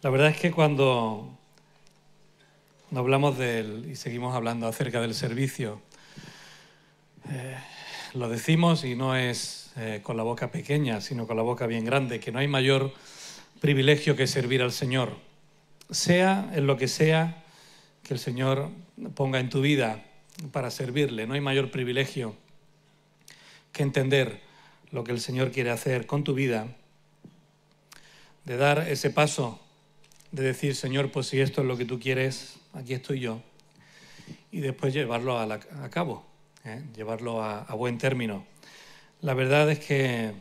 La verdad es que cuando hablamos y seguimos hablando acerca del servicio, lo decimos y no es con la boca pequeña, sino con la boca bien grande, que no hay mayor privilegio que servir al Señor. Sea en lo que sea que el Señor ponga en tu vida para servirle, no hay mayor privilegio que entender lo que el Señor quiere hacer con tu vida, de dar ese paso, de decir, Señor, pues si esto es lo que tú quieres, aquí estoy yo, y después llevarlo a cabo, llevarlo a buen término. La verdad es que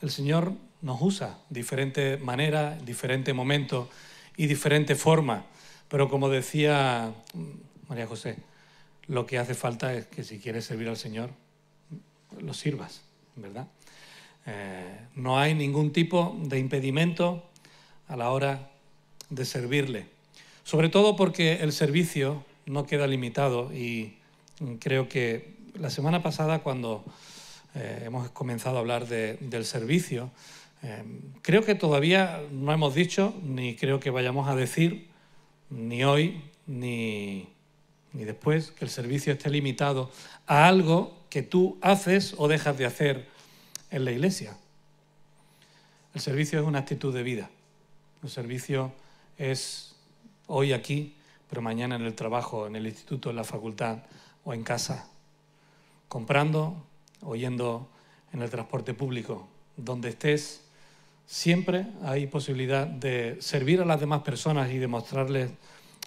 el Señor nos usa de diferentes maneras, diferentes momentos y diferentes formas, pero como decía María José, lo que hace falta es que si quieres servir al Señor, lo sirvas, ¿verdad? No hay ningún tipo de impedimento a la hora de servirle. Sobre todo porque el servicio no queda limitado y creo que la semana pasada cuando hemos comenzado a hablar del servicio, creo que todavía no hemos dicho, ni creo que vayamos a decir, ni hoy ni después, que el servicio esté limitado a algo que tú haces o dejas de hacer en la iglesia. El servicio es una actitud de vida. El servicio es hoy aquí, pero mañana en el trabajo, en el instituto, en la facultad o en casa, comprando o yendo en el transporte público. Donde estés, siempre hay posibilidad de servir a las demás personas y demostrarles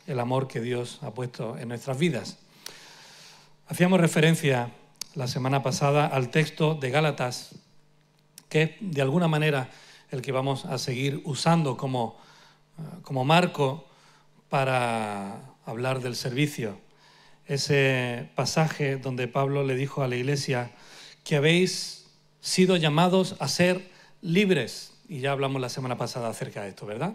el amor que Dios ha puesto en nuestras vidas. Hacíamos referencia la semana pasada al texto de Gálatas, que es de alguna manera el que vamos a seguir usando como marco para hablar del servicio. Ese pasaje donde Pablo le dijo a la iglesia que habéis sido llamados a ser libres. Y ya hablamos la semana pasada acerca de esto, ¿verdad?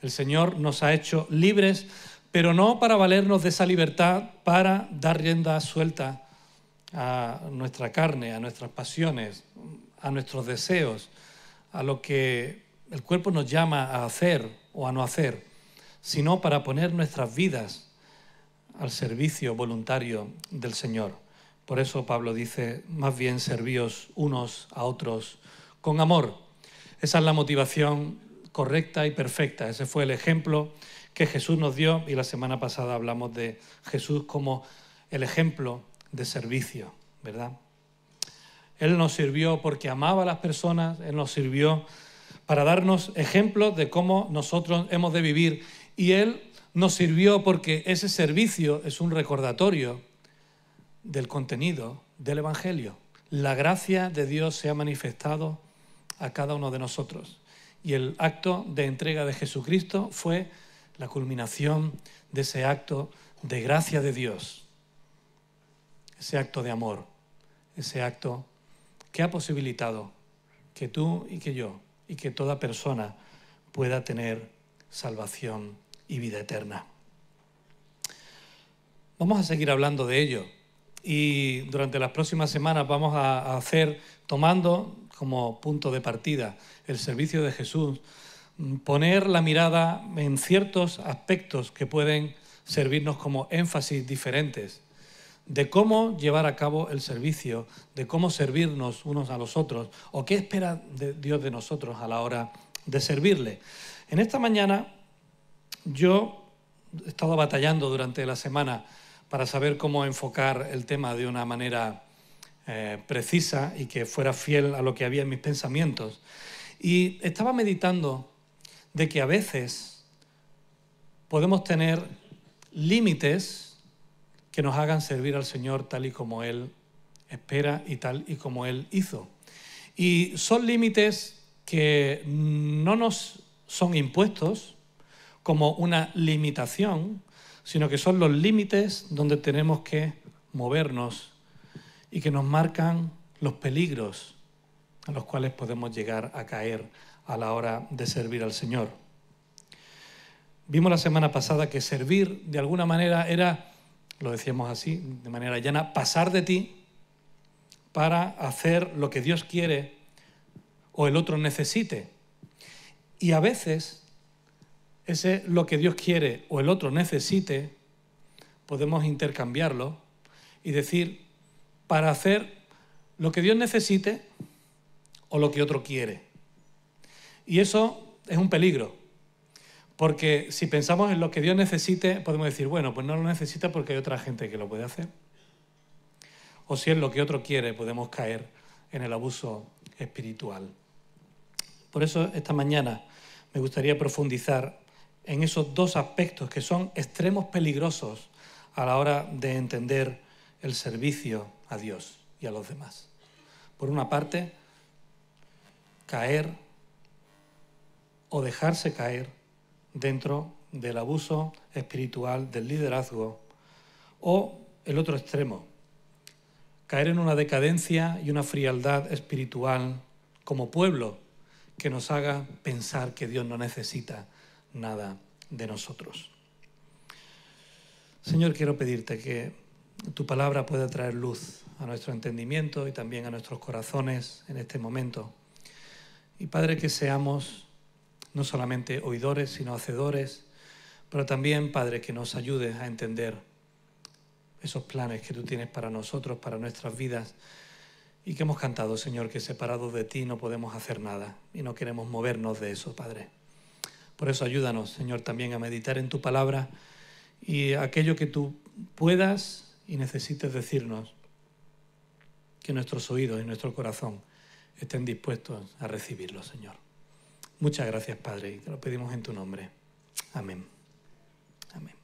El Señor nos ha hecho libres, pero no para valernos de esa libertad para dar rienda suelta a nuestra carne, a nuestras pasiones, a nuestros deseos, a lo que el cuerpo nos llama a hacer o a no hacer, sino para poner nuestras vidas al servicio voluntario del Señor. Por eso Pablo dice, más bien servíos unos a otros con amor. Esa es la motivación correcta y perfecta. Ese fue el ejemplo que Jesús nos dio y la semana pasada hablamos de Jesús como el ejemplo de servicio, ¿verdad? Él nos sirvió porque amaba a las personas, Él nos sirvió para darnos ejemplos de cómo nosotros hemos de vivir y Él nos sirvió porque ese servicio es un recordatorio del contenido del Evangelio. La gracia de Dios se ha manifestado a cada uno de nosotros y el acto de entrega de Jesucristo fue la culminación de ese acto de gracia de Dios, ese acto de amor, ese acto que ha posibilitado que tú y que yo y que toda persona pueda tener salvación y vida eterna. Vamos a seguir hablando de ello y durante las próximas semanas vamos a hacer, tomando como punto de partida el servicio de Jesús, poner la mirada en ciertos aspectos que pueden servirnos como énfasis diferentes de cómo llevar a cabo el servicio, de cómo servirnos unos a los otros o qué espera Dios de nosotros a la hora de servirle. En esta mañana yo he estado batallando durante la semana para saber cómo enfocar el tema de una manera precisa y que fuera fiel a lo que había en mis pensamientos. Y estaba meditando de que a veces podemos tener límites que nos hagan servir al Señor tal y como Él espera y tal y como Él hizo. Y son límites que no nos son impuestos como una limitación, sino que son los límites donde tenemos que movernos y que nos marcan los peligros a los cuales podemos llegar a caer a la hora de servir al Señor. Vimos la semana pasada que servir de alguna manera era, lo decíamos así, de manera llana, pasar de ti para hacer lo que Dios quiere o el otro necesite. Y a veces ese lo que Dios quiere o el otro necesite, podemos intercambiarlo y decir, para hacer lo que Dios necesite o lo que otro quiere. Y eso es un peligro, porque si pensamos en lo que Dios necesite, podemos decir, bueno, pues no lo necesita porque hay otra gente que lo puede hacer. O si es lo que otro quiere, podemos caer en el abuso espiritual. Por eso esta mañana me gustaría profundizar en esos dos aspectos que son extremos peligrosos a la hora de entender el servicio a Dios y a los demás. Por una parte, caer o dejarse caer dentro del abuso espiritual del liderazgo, o el otro extremo, caer en una decadencia y una frialdad espiritual como pueblo que nos haga pensar que Dios no necesita nada de nosotros. Señor, quiero pedirte que tu palabra pueda traer luz a nuestro entendimiento y también a nuestros corazones en este momento. Y Padre, que seamos no solamente oidores, sino hacedores, pero también, Padre, que nos ayudes a entender esos planes que tú tienes para nosotros, para nuestras vidas, y que hemos cantado, Señor, que separados de ti no podemos hacer nada y no queremos movernos de eso, Padre. Por eso ayúdanos, Señor, también a meditar en tu palabra y aquello que tú puedas y necesites decirnos, que nuestros oídos y nuestro corazón estén dispuestos a recibirlo, Señor. Muchas gracias, Padre, y te lo pedimos en tu nombre. Amén. Amén.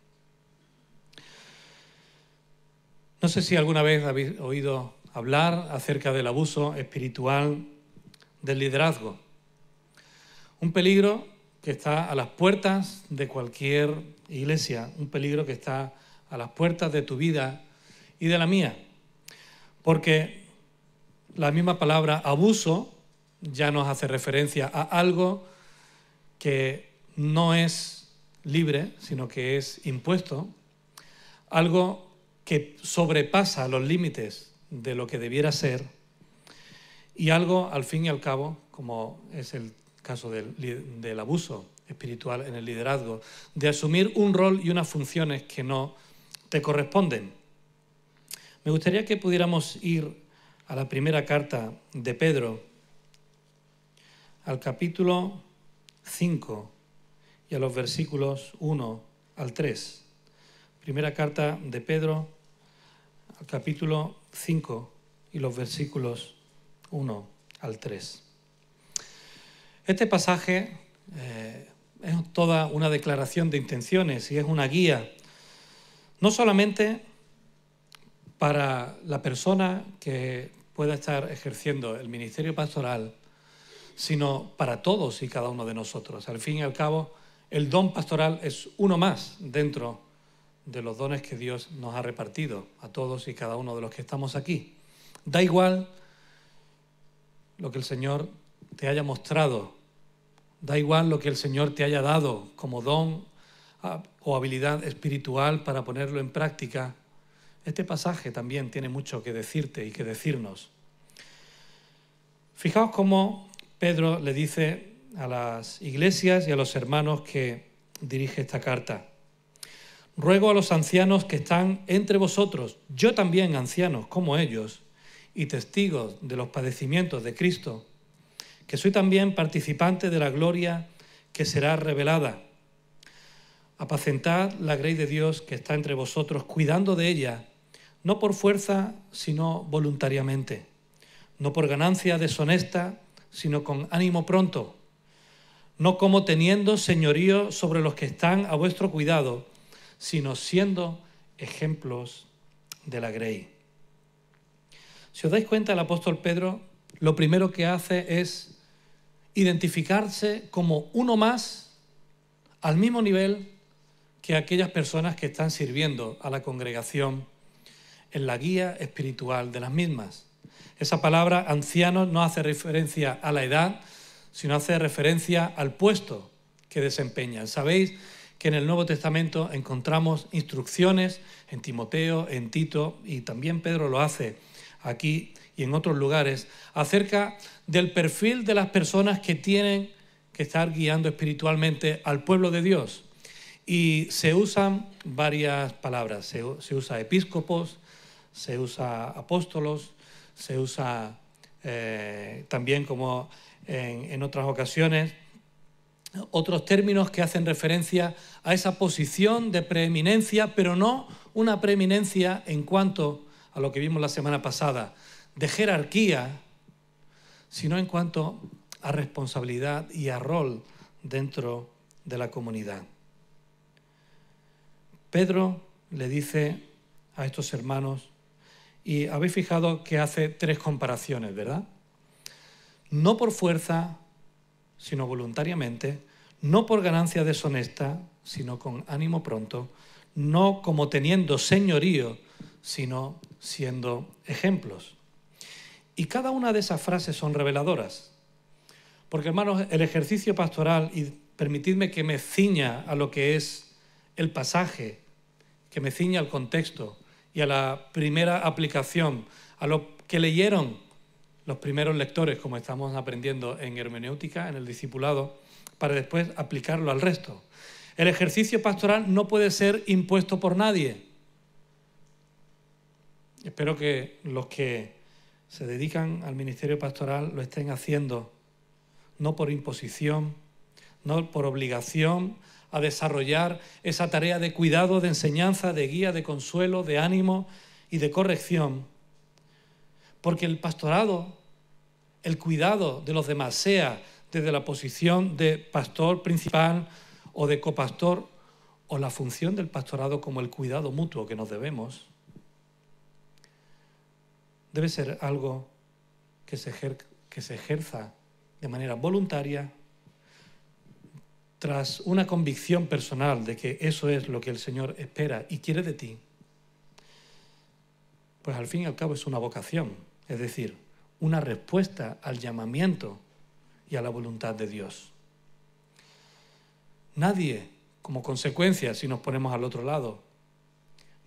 No sé si alguna vez habéis oído hablar acerca del abuso espiritual del liderazgo. Un peligro que está a las puertas de cualquier iglesia, un peligro que está a las puertas de tu vida y de la mía. Porque la misma palabra abuso ya nos hace referencia a algo que no es libre, sino que es impuesto, algo que sobrepasa los límites de lo que debiera ser y algo, al fin y al cabo, como es el caso del abuso espiritual en el liderazgo, de asumir un rol y unas funciones que no te corresponden. Me gustaría que pudiéramos ir a la primera carta de Pedro, al capítulo 5 y a los versículos 1 al 3. Primera carta de Pedro, al capítulo 5 y los versículos 1 al 3. Este pasaje es toda una declaración de intenciones y es una guía, no solamente para la persona que pueda estar ejerciendo el ministerio pastoral, sino para todos y cada uno de nosotros. Al fin y al cabo, el don pastoral es uno más dentro de los dones que Dios nos ha repartido a todos y cada uno de los que estamos aquí. Da igual lo que el Señor te haya mostrado, da igual lo que el Señor te haya dado como don o habilidad espiritual para ponerlo en práctica. Este pasaje también tiene mucho que decirte y que decirnos. Fijaos cómo Pedro le dice a las iglesias y a los hermanos que dirige esta carta: ruego a los ancianos que están entre vosotros, yo también ancianos como ellos, y testigos de los padecimientos de Cristo, que soy también participante de la gloria que será revelada. Apacentad la grey de Dios que está entre vosotros, cuidando de ella, no por fuerza, sino voluntariamente, no por ganancia deshonesta, sino con ánimo pronto, no como teniendo señorío sobre los que están a vuestro cuidado, sino siendo ejemplos de la grey. Si os dais cuenta, el apóstol Pedro lo primero que hace es identificarse como uno más al mismo nivel que aquellas personas que están sirviendo a la congregación en la guía espiritual de las mismas. Esa palabra anciano no hace referencia a la edad, sino hace referencia al puesto que desempeñan. Sabéis que en el Nuevo Testamento encontramos instrucciones en Timoteo, en Tito, y también Pedro lo hace aquí y en otros lugares, acerca del perfil de las personas que tienen que estar guiando espiritualmente al pueblo de Dios. Y se usan varias palabras. Se usa episcopos, se usa apóstolos, se usa también, como en otras ocasiones, otros términos que hacen referencia a esa posición de preeminencia, pero no una preeminencia en cuanto a lo que vimos la semana pasada, de jerarquía, sino en cuanto a responsabilidad y a rol dentro de la comunidad. Pedro le dice a estos hermanos, y habéis fijado que hace tres comparaciones, ¿verdad? No por fuerza, sino voluntariamente, no por ganancia deshonesta, sino con ánimo pronto, no como teniendo señorío, sino siendo ejemplos. Y cada una de esas frases son reveladoras. Porque, hermanos, el ejercicio pastoral, y permitidme que me ciña a lo que es el pasaje, que me ciña al contexto y a la primera aplicación, a lo que leyeron los primeros lectores, como estamos aprendiendo en hermenéutica, en el discipulado, para después aplicarlo al resto. El ejercicio pastoral no puede ser impuesto por nadie. Espero que los que se dedican al ministerio pastoral lo estén haciendo, no por imposición, no por obligación a desarrollar esa tarea de cuidado, de enseñanza, de guía, de consuelo, de ánimo y de corrección. Porque el pastorado, el cuidado de los demás, sea desde la posición de pastor principal o de copastor, o la función del pastorado como el cuidado mutuo que nos debemos, debe ser algo que se ejerza de manera voluntaria, tras una convicción personal de que eso es lo que el Señor espera y quiere de ti. Pues al fin y al cabo es una vocación, es decir, una respuesta al llamamiento y a la voluntad de Dios. Nadie, como consecuencia, si nos ponemos al otro lado,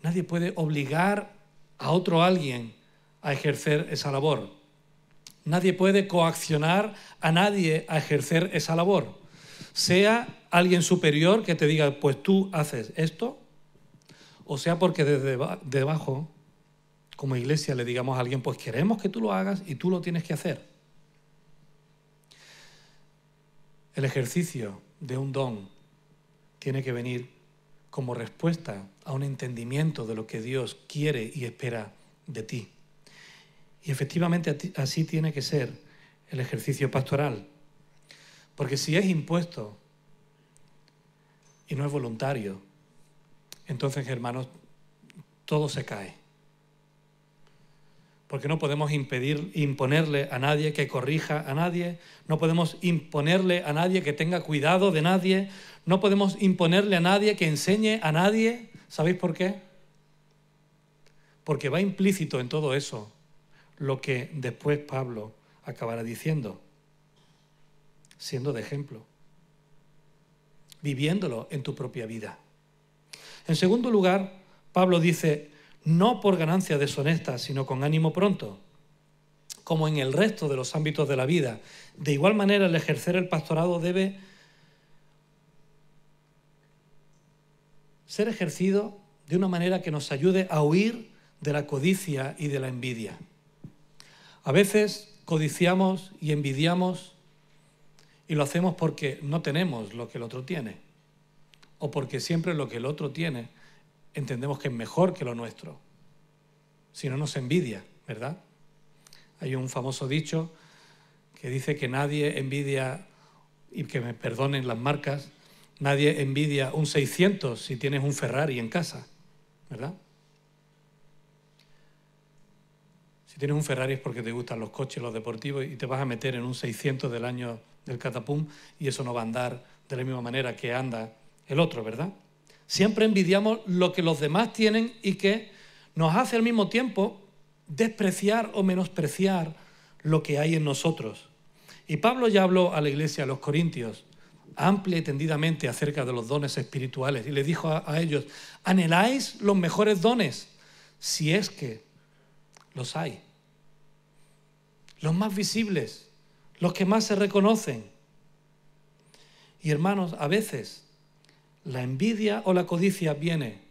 nadie puede obligar a otro alguien a ejercer esa labor. Nadie puede coaccionar a nadie a ejercer esa labor. Sea alguien superior que te diga, pues tú haces esto, o sea porque desde debajo, como iglesia, le digamos a alguien, pues queremos que tú lo hagas y tú lo tienes que hacer. El ejercicio de un don tiene que venir como respuesta a un entendimiento de lo que Dios quiere y espera de ti. Y efectivamente así tiene que ser el ejercicio pastoral. Porque si es impuesto y no es voluntario, entonces, hermanos, todo se cae. Porque no podemos imponerle a nadie que corrija a nadie, no podemos imponerle a nadie que tenga cuidado de nadie, no podemos imponerle a nadie que enseñe a nadie. ¿Sabéis por qué? Porque va implícito en todo eso lo que después Pablo acabará diciendo, siendo de ejemplo, viviéndolo en tu propia vida. En segundo lugar, Pablo dice, no por ganancia deshonesta, sino con ánimo pronto, como en el resto de los ámbitos de la vida. De igual manera, el ejercer el pastorado debe ser ejercido de una manera que nos ayude a huir de la codicia y de la envidia. A veces codiciamos y envidiamos y lo hacemos porque no tenemos lo que el otro tiene, o porque siempre lo que el otro tiene entendemos que es mejor que lo nuestro. Si no, nos envidia, ¿verdad? Hay un famoso dicho que dice que nadie envidia, y que me perdonen las marcas, nadie envidia un 600 si tienes un Ferrari en casa, ¿verdad? Si tienes un Ferrari es porque te gustan los coches, los deportivos, y te vas a meter en un 600 del año del catapum y eso no va a andar de la misma manera que anda el otro, ¿verdad? Siempre envidiamos lo que los demás tienen y que nos hace al mismo tiempo despreciar o menospreciar lo que hay en nosotros. Y Pablo ya habló a la iglesia, a los corintios, amplia y tendidamente acerca de los dones espirituales y le dijo a ellos, anheláis los mejores dones, si es que los hay. Los más visibles, los que más se reconocen. Y hermanos, a veces la envidia o la codicia viene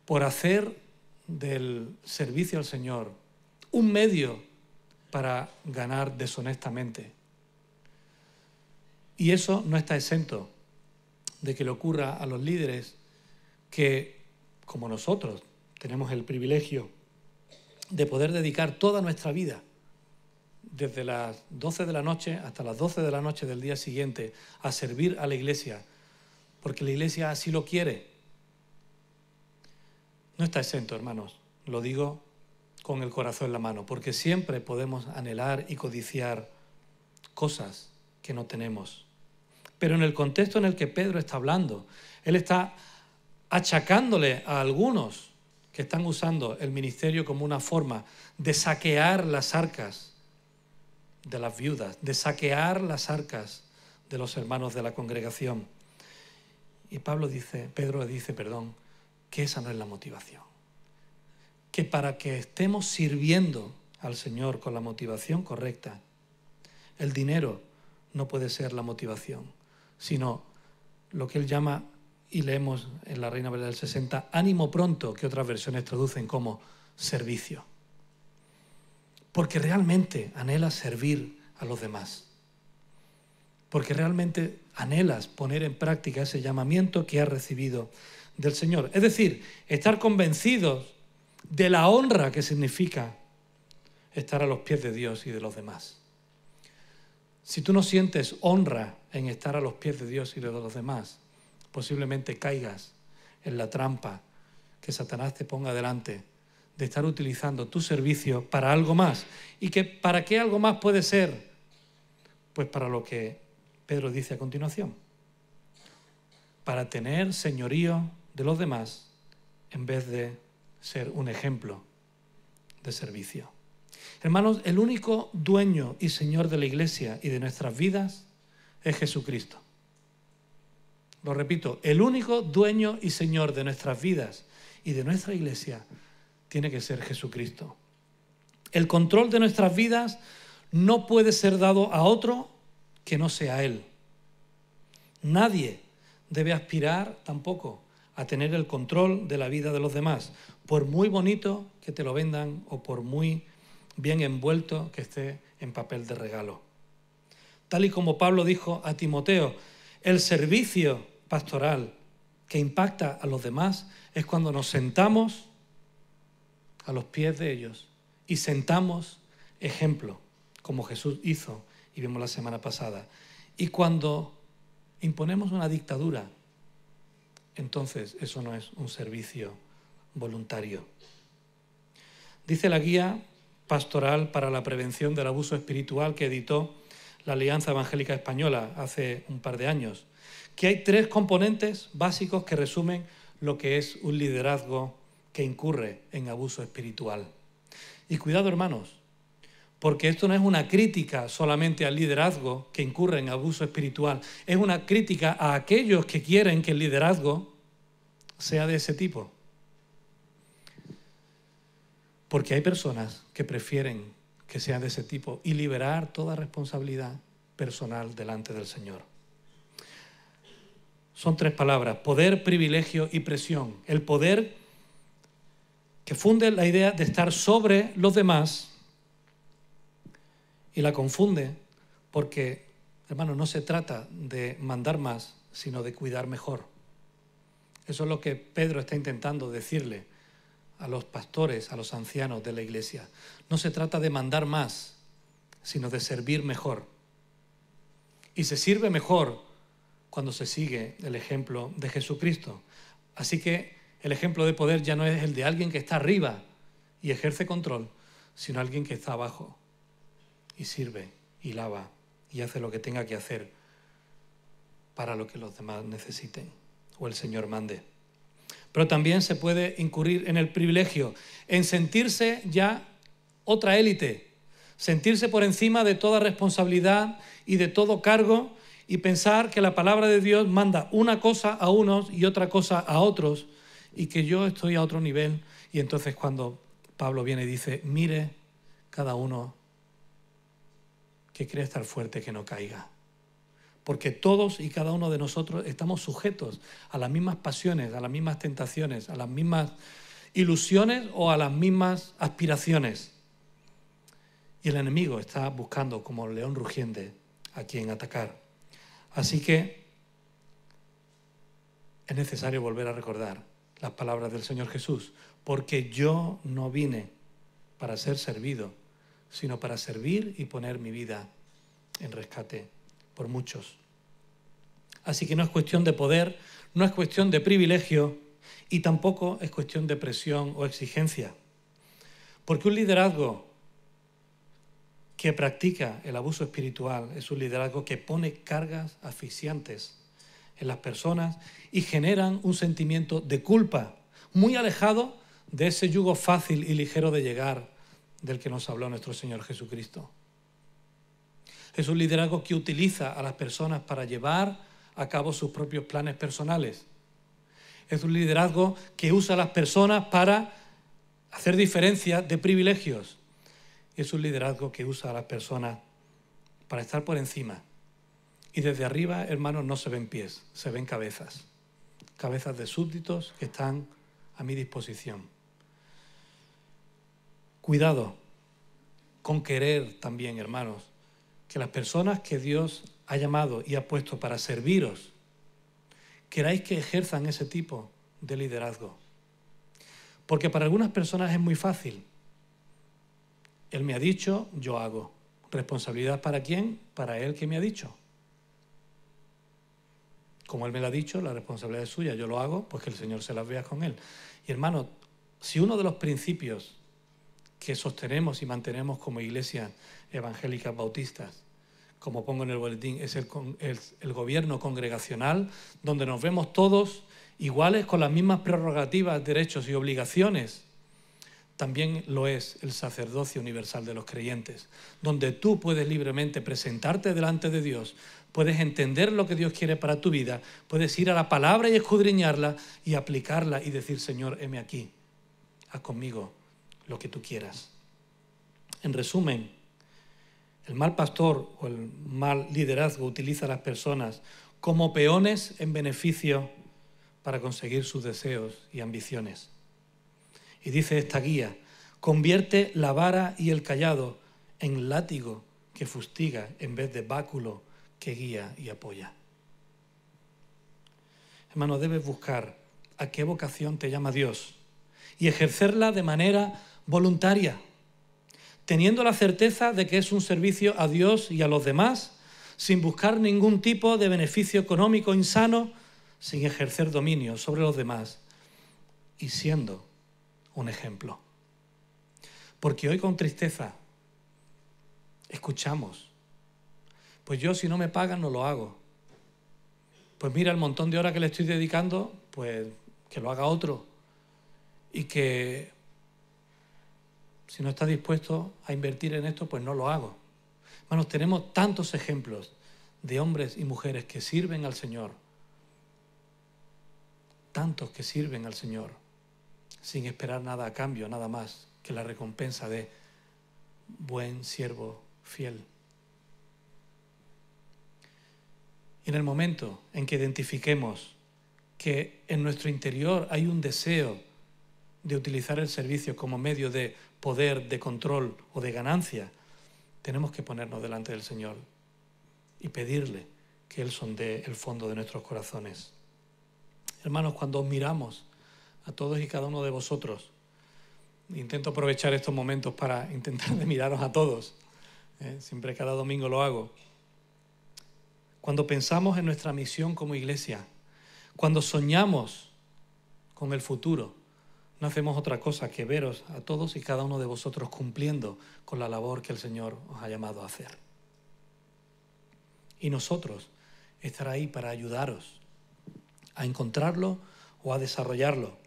por hacer del servicio al Señor un medio para ganar deshonestamente. Y eso no está exento de que le ocurra a los líderes que, como nosotros, tenemos el privilegio de poder dedicar toda nuestra vida, desde las 12 de la noche hasta las 12 de la noche del día siguiente, a servir a la iglesia, porque la iglesia así lo quiere. No está exento, hermanos, lo digo con el corazón en la mano, porque siempre podemos anhelar y codiciar cosas que no tenemos. Pero en el contexto en el que Pedro está hablando, él está achacándole a algunos que están usando el ministerio como una forma de saquear las arcas de las viudas, de saquear las arcas de los hermanos de la congregación. Y Pedro dice, que esa no es la motivación. Que para que estemos sirviendo al Señor con la motivación correcta, el dinero no puede ser la motivación, sino lo que él llama, y leemos en la Reina Valera del 60, ánimo pronto, que otras versiones traducen como servicio. Porque realmente anhelas servir a los demás. Porque realmente anhelas poner en práctica ese llamamiento que has recibido del Señor. Es decir, estar convencidos de la honra que significa estar a los pies de Dios y de los demás. Si tú no sientes honra en estar a los pies de Dios y de los demás, posiblemente caigas en la trampa que Satanás te ponga delante de estar utilizando tu servicio para algo más. ¿Y que para qué algo más puede ser? Pues para lo que Pedro dice a continuación. Para tener señorío de los demás en vez de ser un ejemplo de servicio. Hermanos, el único dueño y señor de la iglesia y de nuestras vidas es Jesucristo. Lo repito, el único dueño y señor de nuestras vidas y de nuestra iglesia tiene que ser Jesucristo. El control de nuestras vidas no puede ser dado a otro que no sea Él. Nadie debe aspirar tampoco a tener el control de la vida de los demás, por muy bonito que te lo vendan o por muy bien envuelto que esté en papel de regalo. Tal y como Pablo dijo a Timoteo, el servicio pastoral que impacta a los demás es cuando nos sentamos a los pies de ellos y sentamos ejemplo, como Jesús hizo y vimos la semana pasada. Y cuando imponemos una dictadura, entonces eso no es un servicio voluntario. Dice la Guía Pastoral para la Prevención del Abuso Espiritual que editó la Alianza Evangélica Española hace un par de años, que hay 3 componentes básicos que resumen lo que es un liderazgo que incurre en abuso espiritual. Y cuidado, hermanos, porque esto no es una crítica solamente al liderazgo que incurre en abuso espiritual, es una crítica a aquellos que quieren que el liderazgo sea de ese tipo. Porque hay personas que prefieren que sea de ese tipo y liberar toda responsabilidad personal delante del Señor. Son 3 palabras: poder, privilegio y presión. El poder que funde la idea de estar sobre los demás y la confunde porque, hermano, no se trata de mandar más, sino de cuidar mejor. Eso es lo que Pedro está intentando decirle a los pastores, a los ancianos de la iglesia. No se trata de mandar más, sino de servir mejor. Y se sirve mejor cuando se sigue el ejemplo de Jesucristo. Así que el ejemplo de poder ya no es el de alguien que está arriba y ejerce control, sino alguien que está abajo y sirve y lava y hace lo que tenga que hacer para lo que los demás necesiten o el Señor mande. Pero también se puede incurrir en el privilegio, en sentirse ya otra élite, sentirse por encima de toda responsabilidad y de todo cargo y pensar que la palabra de Dios manda una cosa a unos y otra cosa a otros y que yo estoy a otro nivel. Y entonces cuando Pablo viene y dice, mire cada uno que cree estar fuerte que no caiga. porque todos y cada uno de nosotros estamos sujetos a las mismas pasiones, a las mismas tentaciones, a las mismas ilusiones o a las mismas aspiraciones. Y el enemigo está buscando como león rugiente a quien atacar. Así que es necesario volver a recordar las palabras del Señor Jesús, porque yo no vine para ser servido, sino para servir y poner mi vida en rescate por muchos. Así que no es cuestión de poder, no es cuestión de privilegio y tampoco es cuestión de presión o exigencia. Porque un liderazgo que practica el abuso espiritual es un liderazgo que pone cargas asfixiantes en las personas y generan un sentimiento de culpa muy alejado de ese yugo fácil y ligero de llegar del que nos habló nuestro Señor Jesucristo. Es un liderazgo que utiliza a las personas para llevar a cabo sus propios planes personales. Es un liderazgo que usa a las personas para hacer diferencia de privilegios. Es un liderazgo que usa a las personas para estar por encima. Y desde arriba, hermanos, no se ven pies, se ven cabezas. Cabezas de súbditos que están a mi disposición. Cuidado con querer también, hermanos, que las personas que Dios ha llamado y ha puesto para serviros, queráis que ejerzan ese tipo de liderazgo. Porque para algunas personas es muy fácil. Él me ha dicho, yo hago. ¿Responsabilidad para quién? Para él que me ha dicho. Como él me lo ha dicho, la responsabilidad es suya, yo lo hago, pues que el Señor se las vea con él. Y hermanos, si uno de los principios que sostenemos y mantenemos como iglesias evangélicas bautistas, como pongo en el boletín, es el gobierno congregacional, donde nos vemos todos iguales con las mismas prerrogativas, derechos y obligaciones, también lo es el sacerdocio universal de los creyentes, donde tú puedes libremente presentarte delante de Dios, puedes entender lo que Dios quiere para tu vida, puedes ir a la palabra y escudriñarla y aplicarla y decir, Señor, heme aquí, haz conmigo lo que tú quieras. En resumen, el mal pastor o el mal liderazgo utiliza a las personas como peones en beneficio para conseguir sus deseos y ambiciones. Y dice esta guía, convierte la vara y el cayado en látigo que fustiga en vez de báculo que guía y apoya. Hermano, debes buscar a qué vocación te llama Dios y ejercerla de manera voluntaria, teniendo la certeza de que es un servicio a Dios y a los demás, sin buscar ningún tipo de beneficio económico insano, sin ejercer dominio sobre los demás y siendo un ejemplo. Porque hoy con tristeza escuchamos, pues yo si no me pagan no lo hago. Pues mira el montón de horas que le estoy dedicando, pues que lo haga otro. Y que si no está dispuesto a invertir en esto, pues no lo hago. Hermanos, tenemos tantos ejemplos de hombres y mujeres que sirven al Señor. Tantos que sirven al Señor sin esperar nada a cambio, nada más que la recompensa de buen siervo fiel. Y en el momento en que identifiquemos que en nuestro interior hay un deseo de utilizar el servicio como medio de poder, de control o de ganancia, tenemos que ponernos delante del Señor y pedirle que Él sondee el fondo de nuestros corazones. Hermanos, cuando os miramos a todos y cada uno de vosotros, intento aprovechar estos momentos para intentar de miraros a todos, siempre cada domingo lo hago. Cuando pensamos en nuestra misión como iglesia, cuando soñamos con el futuro, no hacemos otra cosa que veros a todos y cada uno de vosotros cumpliendo con la labor que el Señor os ha llamado a hacer. Y nosotros estar ahí para ayudaros a encontrarlo o a desarrollarlo.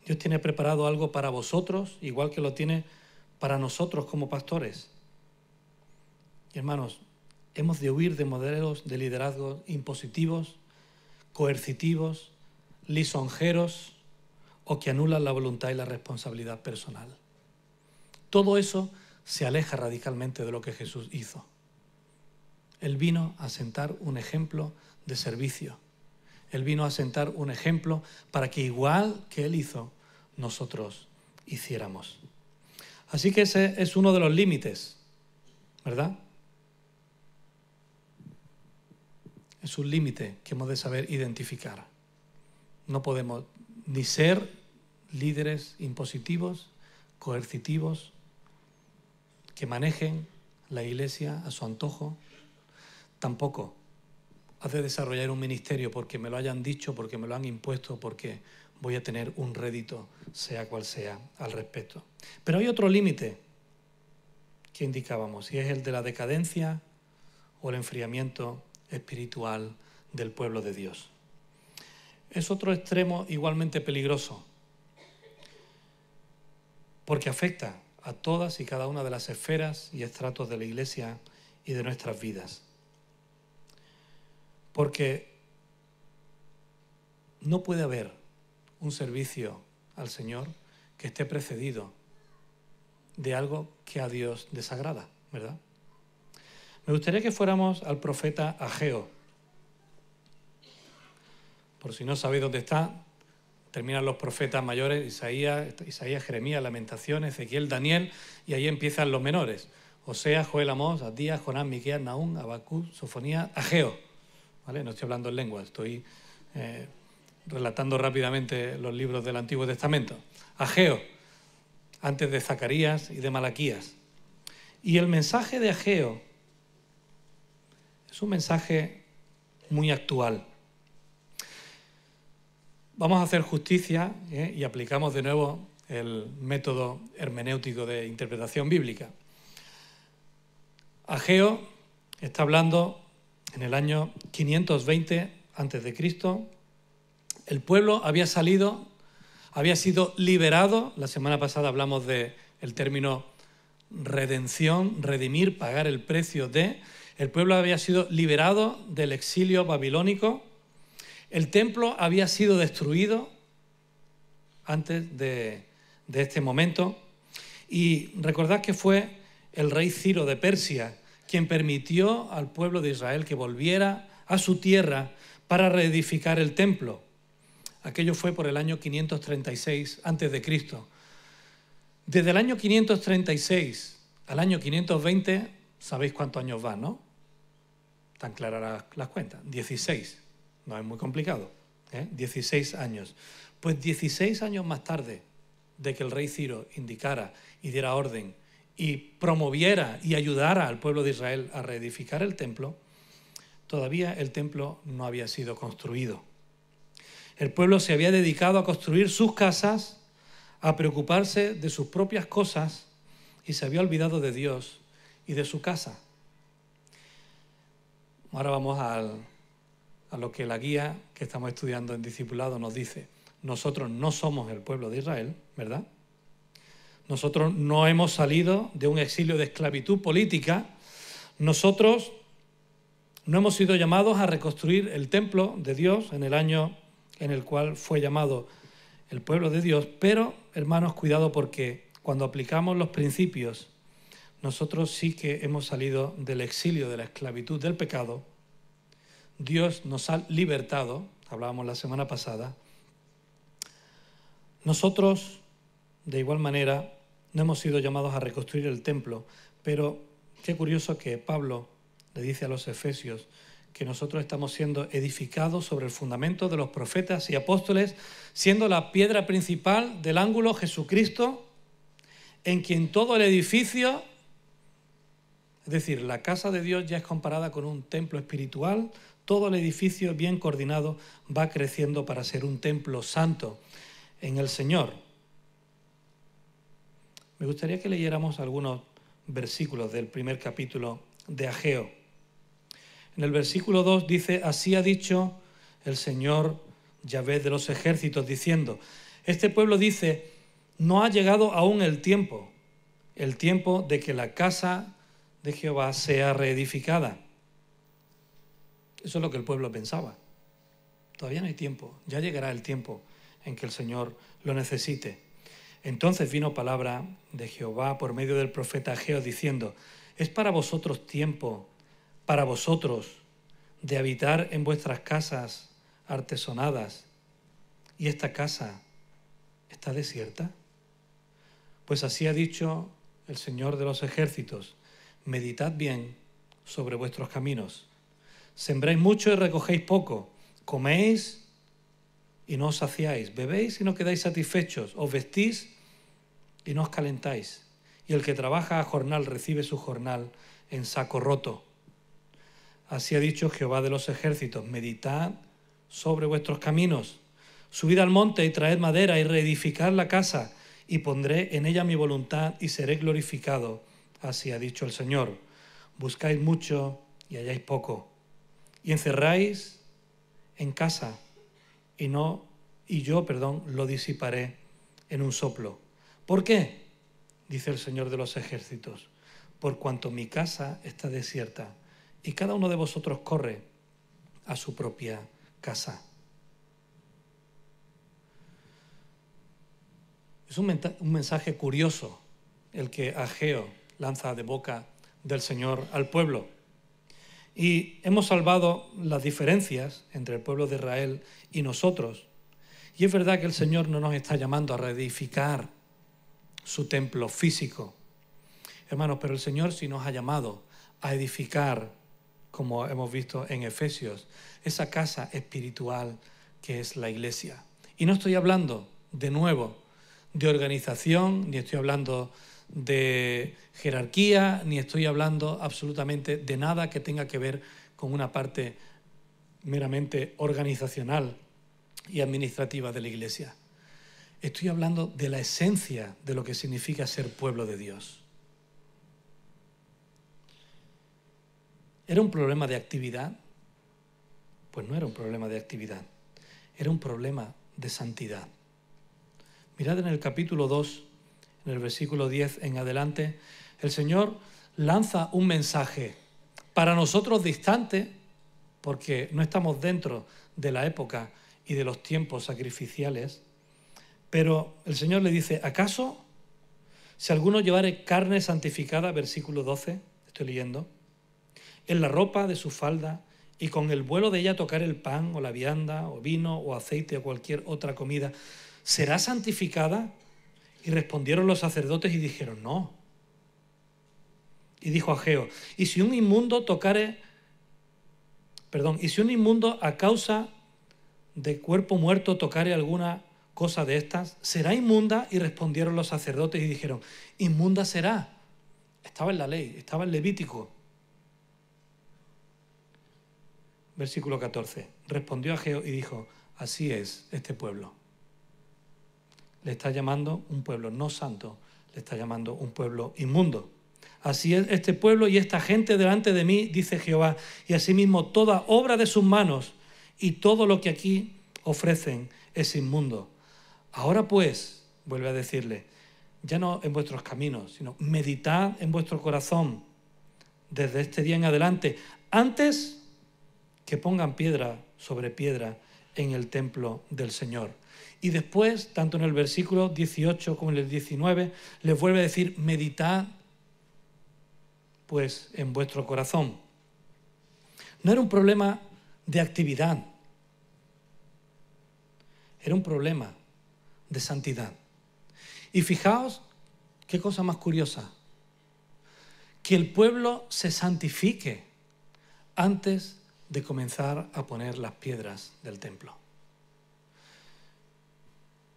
Dios tiene preparado algo para vosotros, igual que lo tiene para nosotros como pastores. Y hermanos, hemos de huir de modelos de liderazgo impositivos, coercitivos, lisonjeros o que anulan la voluntad y la responsabilidad personal. Todo eso se aleja radicalmente de lo que Jesús hizo. Él vino a sentar un ejemplo de servicio. Él vino a sentar un ejemplo para que igual que Él hizo, nosotros hiciéramos. Así que ese es uno de los límites, ¿verdad? Es un límite que hemos de saber identificar. No podemos ni ser líderes impositivos, coercitivos, que manejen la Iglesia a su antojo. Tampoco has de desarrollar un ministerio porque me lo hayan dicho, porque me lo han impuesto, porque voy a tener un rédito, sea cual sea, al respecto. Pero hay otro límite que indicábamos, y es el de la decadencia o el enfriamiento espiritual del pueblo de Dios. Es otro extremo igualmente peligroso, porque afecta a todas y cada una de las esferas y estratos de la Iglesia y de nuestras vidas. Porque no puede haber un servicio al Señor que esté precedido de algo que a Dios desagrada, ¿verdad? Me gustaría que fuéramos al profeta Ageo. Por si no sabéis dónde está, terminan los profetas mayores, Isaías, Jeremías, Lamentaciones, Ezequiel, Daniel, y ahí empiezan los menores. Oseas, Joel, Amós, Abdías, Jonás, Miqueas, Nahum, Habacuc, Sofonías, Ageo. ¿Vale? No estoy hablando en lengua, estoy relatando rápidamente los libros del Antiguo Testamento. Ageo, antes de Zacarías y de Malaquías. Y el mensaje de Ageo es un mensaje muy actual. Vamos a hacer justicia y aplicamos de nuevo el método hermenéutico de interpretación bíblica. Ageo está hablando en el año 520 a.C. El pueblo había sido liberado. La semana pasada hablamos del término redención, redimir, pagar el precio de. El pueblo había sido liberado del exilio babilónico. El templo había sido destruido antes de este momento. Y recordad que fue el rey Ciro de Persia quien permitió al pueblo de Israel que volviera a su tierra para reedificar el templo. Aquello fue por el año 536 a.C. Desde el año 536 al año 520, sabéis cuántos años van, ¿no? Están claras las cuentas. 16. No es muy complicado. 16 años. Pues 16 años más tarde de que el rey Ciro indicara y diera orden y promoviera y ayudara al pueblo de Israel a reedificar el templo, todavía el templo no había sido construido. El pueblo se había dedicado a construir sus casas, a preocuparse de sus propias cosas y se había olvidado de Dios y de su casa. Ahora vamos a lo que la guía que estamos estudiando en discipulado nos dice. Nosotros no somos el pueblo de Israel, ¿verdad? Nosotros no hemos salido de un exilio de esclavitud política. Nosotros no hemos sido llamados a reconstruir el templo de Dios en el año en el cual fue llamado el pueblo de Dios. Pero, hermanos, cuidado, porque cuando aplicamos los principios, nosotros sí que hemos salido del exilio de la esclavitud del pecado. Dios nos ha libertado, hablábamos la semana pasada. Nosotros, de igual manera, no hemos sido llamados a reconstruir el templo, pero qué curioso que Pablo le dice a los efesios que nosotros estamos siendo edificados sobre el fundamento de los profetas y apóstoles, siendo la piedra principal del ángulo Jesucristo, en quien todo el edificio, es decir, la casa de Dios ya es comparada con un templo espiritual, todo el edificio bien coordinado va creciendo para ser un templo santo en el Señor. Me gustaría que leyéramos algunos versículos del primer capítulo de Ageo. En el versículo 2 dice: así ha dicho el Señor Yahvé de los ejércitos, diciendo. Este pueblo dice: no ha llegado aún el tiempo de que la casa de Jehová sea reedificada. Eso es lo que el pueblo pensaba. Todavía no hay tiempo, ya llegará el tiempo en que el Señor lo necesite. Entonces vino palabra de Jehová por medio del profeta Ageo diciendo: ¿es para vosotros tiempo para vosotros de habitar en vuestras casas artesonadas, y esta casa está desierta? Pues así ha dicho el Señor de los ejércitos: meditad bien sobre vuestros caminos. Sembráis mucho y recogéis poco. Coméis y no os saciáis. Bebéis y no quedáis satisfechos. Os vestís y no os calentáis. Y el que trabaja a jornal recibe su jornal en saco roto. Así ha dicho Jehová de los ejércitos: meditad sobre vuestros caminos. Subid al monte y traed madera y reedificad la casa, y pondré en ella mi voluntad y seré glorificado. Así ha dicho el Señor. Buscáis mucho y halláis poco, y encerráis en casa y yo lo disiparé en un soplo. ¿Por qué? Dice el Señor de los ejércitos: por cuanto mi casa está desierta y cada uno de vosotros corre a su propia casa. Es un mensaje curioso el que Ageo lanza de boca del Señor al pueblo. Y hemos salvado las diferencias entre el pueblo de Israel y nosotros. Y es verdad que el Señor no nos está llamando a reedificar su templo físico, hermanos, pero el Señor sí nos ha llamado a edificar, como hemos visto en Efesios, esa casa espiritual que es la iglesia. Y no estoy hablando, de nuevo, de organización, ni estoy hablando de jerarquía, ni estoy hablando absolutamente de nada que tenga que ver con una parte meramente organizacional y administrativa de la iglesia. Estoy hablando de la esencia de lo que significa ser pueblo de Dios. ¿Era un problema de actividad? Pues no era un problema de actividad, era un problema de santidad. Mirad en el capítulo 2, en el versículo 10 en adelante, el Señor lanza un mensaje para nosotros distante, porque no estamos dentro de la época y de los tiempos sacrificiales, pero el Señor le dice: ¿acaso si alguno llevare carne santificada, versículo 12, estoy leyendo, en la ropa de su falda, y con el vuelo de ella tocar el pan o la vianda o vino o aceite o cualquier otra comida, ¿será santificada? Y respondieron los sacerdotes y dijeron: no. Y dijo Ageo: y si un inmundo a causa de cuerpo muerto tocare alguna cosa de estas, ¿será inmunda? Y respondieron los sacerdotes y dijeron: inmunda será. Estaba en la ley, estaba en Levítico. Versículo 14. Respondió Ageo y dijo: así es este pueblo. Le está llamando un pueblo no santo, le está llamando un pueblo inmundo. Así es este pueblo y esta gente delante de mí, dice Jehová, y asimismo toda obra de sus manos y todo lo que aquí ofrecen es inmundo. Ahora pues, vuelve a decirle, ya no en vuestros caminos, sino meditad en vuestro corazón desde este día en adelante, antes que pongan piedra sobre piedra en el templo del Señor. Y después, tanto en el versículo 18 como en el 19, les vuelve a decir: meditad pues en vuestro corazón. No era un problema de actividad, era un problema de santidad. Y fijaos qué cosa más curiosa, que el pueblo se santifique antes de comenzar a poner las piedras del templo.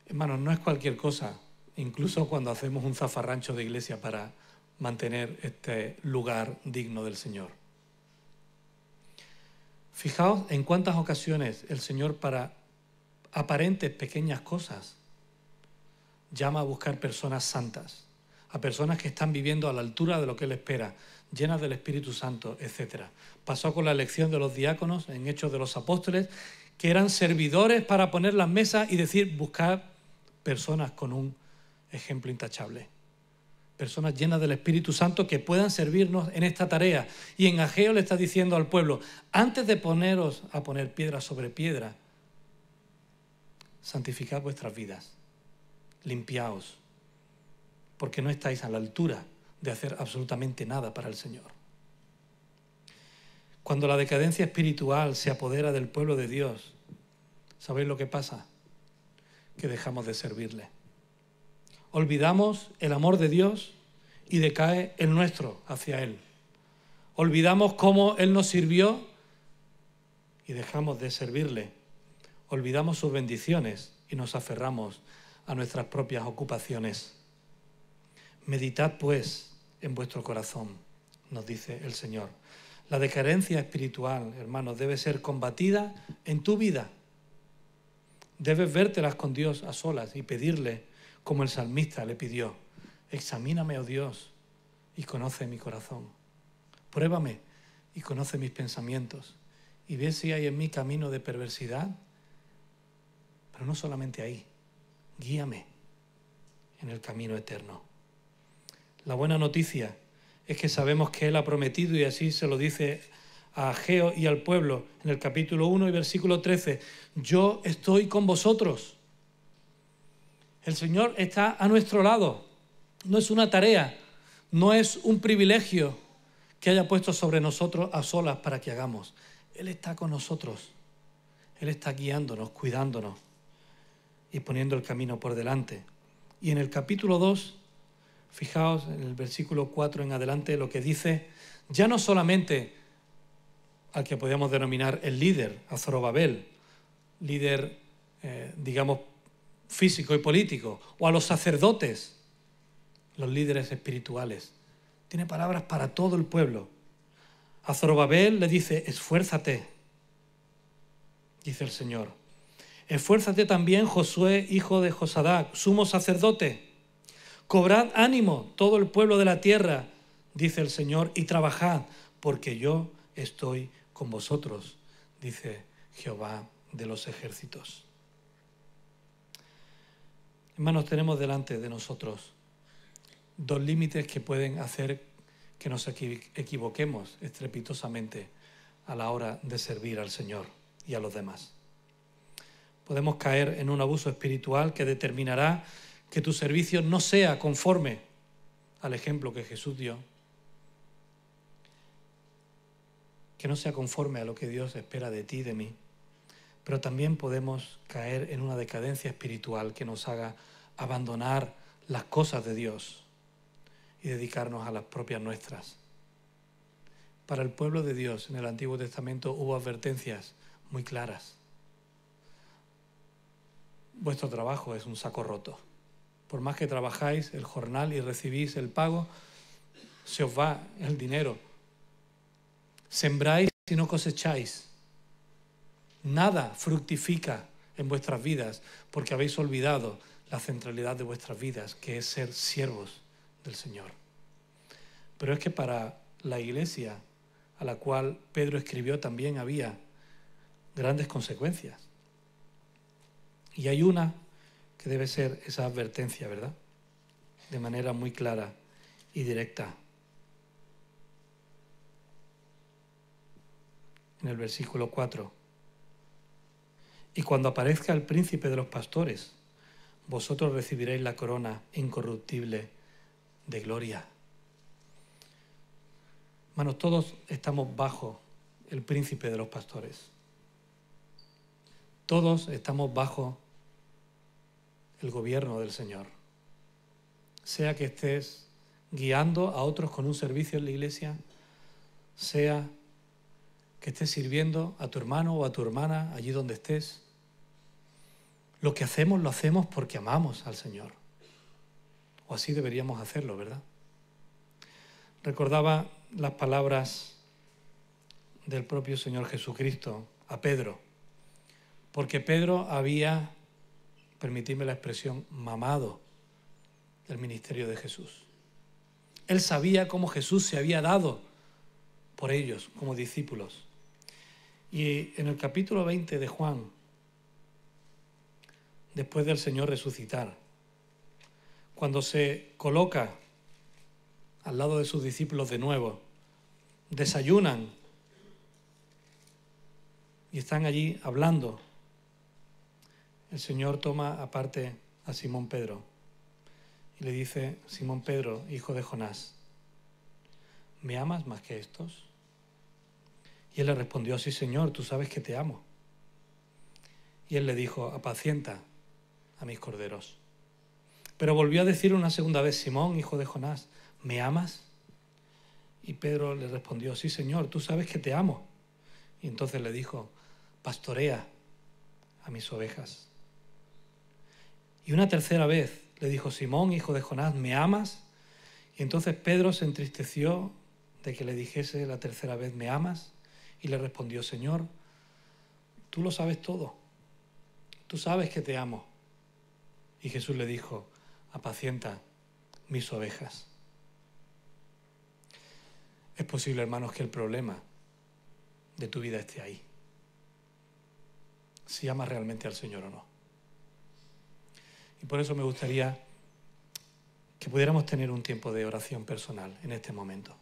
Hermanos, no es cualquier cosa, incluso cuando hacemos un zafarrancho de iglesia para mantener este lugar digno del Señor. Fijaos en cuántas ocasiones el Señor, para aparentes pequeñas cosas, llama a buscar personas santas, a personas que están viviendo a la altura de lo que Él espera, llenas del Espíritu Santo, etc. Pasó con la elección de los diáconos en Hechos de los Apóstoles, que eran servidores para poner las mesas y decir: buscar personas con un ejemplo intachable, personas llenas del Espíritu Santo que puedan servirnos en esta tarea. Y en Ageo le está diciendo al pueblo: antes de poneros a poner piedra sobre piedra, santificad vuestras vidas, limpiaos, porque no estáis a la altura de hacer absolutamente nada para el Señor. Cuando la decadencia espiritual se apodera del pueblo de Dios, ¿sabéis lo que pasa? Que dejamos de servirle. Olvidamos el amor de Dios y decae el nuestro hacia Él. Olvidamos cómo Él nos sirvió y dejamos de servirle. Olvidamos sus bendiciones y nos aferramos a nuestras propias ocupaciones. Meditad, pues, en vuestro corazón, nos dice el Señor. La decadencia espiritual, hermanos, debe ser combatida en tu vida. Debes vértelas con Dios a solas y pedirle, como el salmista le pidió: examíname, oh Dios, y conoce mi corazón. Pruébame y conoce mis pensamientos y ve si hay en mí camino de perversidad. Pero no solamente ahí, guíame en el camino eterno. La buena noticia es que sabemos que Él ha prometido, y así se lo dice a Ageo y al pueblo en el capítulo 1 y versículo 13: yo estoy con vosotros. El Señor está a nuestro lado. No es una tarea, no es un privilegio que haya puesto sobre nosotros a solas para que hagamos. Él está con nosotros. Él está guiándonos, cuidándonos y poniendo el camino por delante. Y en el capítulo 2, fijaos en el versículo 4 en adelante lo que dice, ya no solamente al que podríamos denominar el líder, a Zorobabel, líder, digamos, físico y político, o a los sacerdotes, los líderes espirituales. Tiene palabras para todo el pueblo. A Zorobabel le dice: esfuérzate, dice el Señor. Esfuérzate también, Josué, hijo de Josadac, sumo sacerdote. Cobrad ánimo, todo el pueblo de la tierra, dice el Señor, y trabajad, porque yo estoy con vosotros, dice Jehová de los ejércitos. Hermanos, tenemos delante de nosotros dos límites que pueden hacer que nos equivoquemos estrepitosamente a la hora de servir al Señor y a los demás. Podemos caer en un abuso espiritual que determinará que tu servicio no sea conforme al ejemplo que Jesús dio, que no sea conforme a lo que Dios espera de ti y de mí. Pero también podemos caer en una decadencia espiritual que nos haga abandonar las cosas de Dios y dedicarnos a las propias nuestras. Para el pueblo de Dios en el Antiguo Testamento hubo advertencias muy claras. Vuestro trabajo es un saco roto. Por más que trabajáis el jornal y recibís el pago, se os va el dinero. Sembráis y no cosecháis. Nada fructifica en vuestras vidas porque habéis olvidado la centralidad de vuestras vidas, que es ser siervos del Señor. Pero es que para la iglesia a la cual Pedro escribió también había grandes consecuencias. Y hay una que debe ser esa advertencia, ¿verdad? De manera muy clara y directa. En el versículo 4. Y cuando aparezca el príncipe de los pastores, vosotros recibiréis la corona incorruptible de gloria. Hermanos, todos estamos bajo el príncipe de los pastores. Todos estamos bajo el gobierno del Señor. Sea que estés guiando a otros con un servicio en la iglesia, sea que estés sirviendo a tu hermano o a tu hermana allí donde estés. Lo que hacemos lo hacemos porque amamos al Señor. O así deberíamos hacerlo, ¿verdad? Recordaba las palabras del propio Señor Jesucristo a Pedro, porque Pedro había, permitidme la expresión, mamado el ministerio de Jesús. Él sabía cómo Jesús se había dado por ellos como discípulos. Y en el capítulo 20 de Juan, después del Señor resucitar, cuando se coloca al lado de sus discípulos de nuevo, desayunan y están allí hablando, el Señor toma aparte a Simón Pedro y le dice: Simón Pedro, hijo de Jonás, ¿me amas más que estos? Y él le respondió, sí, Señor, tú sabes que te amo. Y él le dijo, apacienta a mis corderos. Pero volvió a decir una segunda vez, Simón, hijo de Jonás, ¿me amas? Y Pedro le respondió, sí, Señor, tú sabes que te amo. Y entonces le dijo, pastorea a mis ovejas. Y una tercera vez le dijo, Simón, hijo de Jonás, ¿me amas? Y entonces Pedro se entristeció de que le dijese la tercera vez, ¿me amas? Y le respondió, Señor, tú lo sabes todo. Tú sabes que te amo. Y Jesús le dijo, apacienta mis ovejas. Es posible, hermanos, que el problema de tu vida esté ahí. Si amas realmente al Señor o no. Y por eso me gustaría que pudiéramos tener un tiempo de oración personal en este momento.